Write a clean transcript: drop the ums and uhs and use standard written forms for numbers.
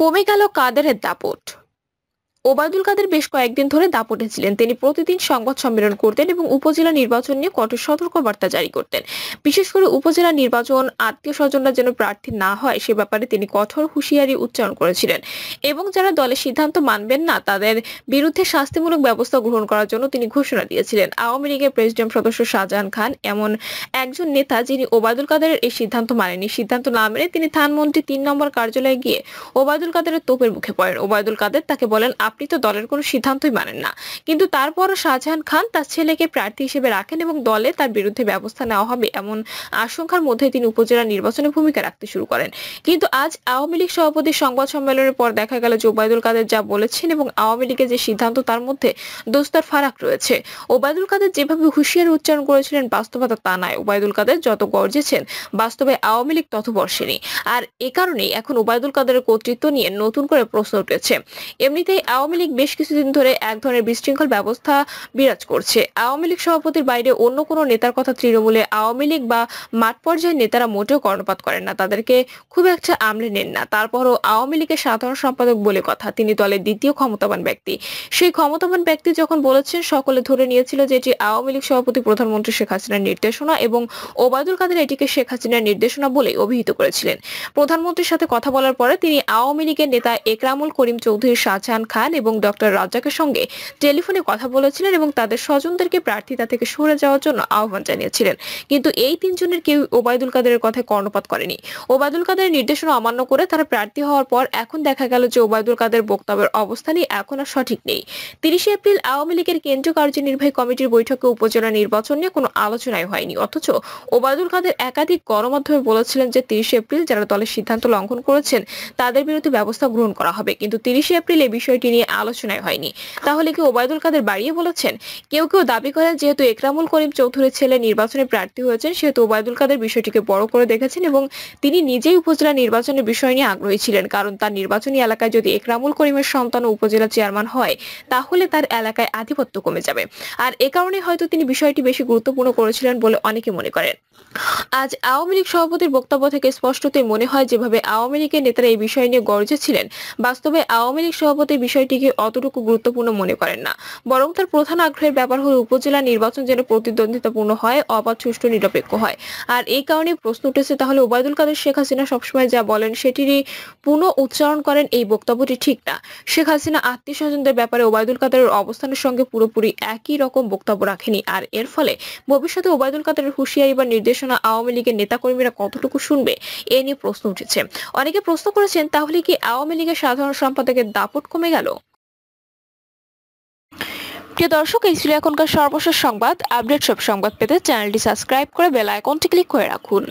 কমে গেল কাদেরের দাপট। ওবায়দুল কাদের বেশ কয়েকদিন ধরে দাপটে ছিলেন। তিনি প্রতিদিন সংবাদ সম্মেলন করতেন এবং উপজেলা নির্বাচন নিয়ে কঠোর সতর্কবার্তা জারি করতেন। বিশেষ করে উপজেলা নির্বাচন আত্মীয় স্বজনরা যেন প্রার্থী না হয় সে ব্যাপারে তিনি কঠোর হুঁশিয়ারি উচ্চারণ করেছিলেন এবং যারা দলের সিদ্ধান্ত মানবেন না তাদের বিরুদ্ধে শাস্তিমূলক ব্যবস্থা গ্রহণ করার জন্য তিনি ঘোষণা দিয়েছিলেন। আওয়ামী লীগের প্রেসিডিয়াম সদস্য শাহজাহান খান এমন একজন নেতা যিনি ওবায়দুল কাদেরের এই সিদ্ধান্ত মানেনি। সিদ্ধান্ত না মেনে তিনি ধানমন্ত্রী ৩ নম্বর কার্যালয়ে গিয়ে ওবায়দুল কাদেরের তোপের মুখে পড়েন। ওবায়দুল কাদের তাকে বলেন, আপনি তো দলের কোনো সিদ্ধান্তই মানেন না। কিন্তু তারপরও শাহজাহান খান তার ছেলেকে প্রার্থী হিসেবে রাখেন এবং দলে তার বিরুদ্ধে ব্যবস্থা নেওয়া হবে এমন আশঙ্কার মধ্যে তিনি উপজেলা নির্বাচনে ভূমিকা রাখতে শুরু করেন। কিন্তু আজ আওয়ামী লীগ সভাপতির সংবাদ সম্মেলনের পর দেখা গেল যে ওবায়দুল কাদের যা বলেছেন এবং আওয়ামী লীগের যে সিদ্ধান্ত তার মধ্যে দোস্তর ফারাক রয়েছে। ওবায়দুল কাদের যেভাবে হুঁশিয়ারি উচ্চারণ করেছিলেন বাস্তবতা তা নয়। ওবায়দুল কাদের যত গর্জেছেন বাস্তবে আওয়ামী লীগ তত বর্ষেনি। আর এ কারণেই এখন ওবায়দুল কাদেরের কর্তৃত্ব নিয়ে নতুন করে প্রশ্ন উঠেছে। এমনিতেই আওয়ামী লীগ বেশ কিছুদিন ধরে এক ধরনের বিশৃঙ্খল ব্যবস্থা বিরাজ করছে। আওয়ামী লীগ সভাপতির বাইরে অন্য কোনো নেতার কথা তৃণমূলে আওয়ামী লীগ বা মাঠ পর্যায়ের নেতারা মোটেও কর্ণপাত করেন না, তাদেরকে খুব একটা আমলে নেন না। তারপরও আওয়ামী লীগের সাধারণ সম্পাদক বলে কথা, তিনি দলের দ্বিতীয় ক্ষমতাবান ব্যক্তি। সেই ক্ষমতাবান ব্যক্তি যখন বলেছেন সকলে ধরে নিয়েছিল যে এটি আওয়ামী লীগ সভাপতি প্রধানমন্ত্রী শেখ হাসিনার নির্দেশনা এবং ওবায়দুল কাদের এটিকে শেখ হাসিনার নির্দেশনা বলে অভিহিত করেছিলেন। প্রধানমন্ত্রীর সাথে কথা বলার পরে তিনি আওয়ামী লীগের নেতা একরামুল করিম চৌধুরী, শাহজাহান খান এবং ডক্টর রাজ্জাকের সঙ্গে টেলিফোনে কথা বলেছিলেন এবং তাদের স্বজনদেরকে প্রার্থিতা থেকে সরে যাওয়ার জন্য আহ্বান জানিয়েছিলেন। কিন্তু এই তিনজনের কেউ ওবায়দুল কাদেরের কথায় কর্ণপাত করেনি। ওবায়দুল কাদেরের নির্দেশনা অমান্য করে তারা প্রার্থী হওয়ার পর এখন দেখা গেল যে ওবায়দুল কাদের বক্তব্যের অবস্থানই এখন আর সঠিক নেই। ৩০ এপ্রিল আওয়ামী লীগের কেন্দ্রীয় কার্যনির্বাহী কমিটির বৈঠকে উপজেলা নির্বাচন নিয়ে কোনো আলোচনাই হয়নি। অথচ ওবায়দুল কাদের একাধিক গণমাধ্যমে বলেছিলেন যে ৩০ এপ্রিল যারা দলের সিদ্ধান্ত লঙ্ঘন করেছেন তাদের বিরুদ্ধে ব্যবস্থা গ্রহণ করা হবে। কিন্তু ৩০ এপ্রিল এই বিষয়টি নিয়ে আলোচনাই হয়নি। তাহলে কি ওবায়দুল কাদের বাড়িয়ে বলেছেন? কেউ কেউ দাবি করেন যেহেতু একরামুল করিম চৌধুরীর ছেলে নির্বাচনে প্রার্থী হয়েছেন সেহেতু ওবায়দুল কাদের বিষয়টিকে বড় করে দেখেছেন এবং তিনি নিজেই উপজেলা নির্বাচনের বিষয় নিয়ে আগ্রহী ছিলেন। কারণ তার নির্বাচনী এলাকায় যদি একরামুল করিমের সন্তান উপজেলা চেয়ারম্যান হয় তাহলে তার এলাকায় আধিপত্য কমে যাবে। আর এ কারণে হয়তো তিনি বিষয়টি বেশি গুরুত্বপূর্ণ করেছিলেন বলে অনেকে মনে করেন। আজ আওয়ামী লীগ সভাপতির বক্তব্য থেকে স্পষ্টতই মনে হয় যেভাবে আওয়ামী লীগের নেতারা এই বিষয় নিয়ে গর্জেছিলেন, বাস্তবে আওয়ামী লীগ সভাপতির বিষয়টিকে অতটুকু গুরুত্বপূর্ণ মনে করেন না। বরং তার প্রধান আগ্রহের ব্যাপার হলো উপজেলা নির্বাচন যেন প্রতিদ্বন্দ্বিতাপূর্ণ হয়, অবাধ, সুষ্ঠু, নিরপেক্ষ হয়। আর এই কারণে প্রশ্ন উঠেছে তাহলে ওবায়দুল কাদের শেখ হাসিনা সবসময় যা বলেন সেটিরই পুনঃ উচ্চারণ করেন, এই বক্তব্যটি ঠিক না। শেখ হাসিনা আত্মীয় স্বজনদের ব্যাপারে ওবায়দুল কাদেরের অবস্থানের সঙ্গে পুরোপুরি একই রকম বক্তব্য রাখেনি। আর এর ফলে ভবিষ্যতে ওবায়দুল কাদেরের হুঁশিয়ারি বা নির্দেশনা আওয়ামী লীগের নেতাকর্মীরা কতটুকু শুনবে এ নিয়ে প্রশ্ন উঠেছে। অনেকে প্রশ্ন করেছেন তাহলে কি আওয়ামী লীগের সাধারণ সম্পাদকের দাপট কমে গেল? প্রিয় দর্শক, এই ছিল এখনকার সর্বশেষ সংবাদ। আপডেট সব সংবাদ পেতে চ্যানেলটি সাবস্ক্রাইব করে বেল আইকনটি ক্লিক করে রাখুন।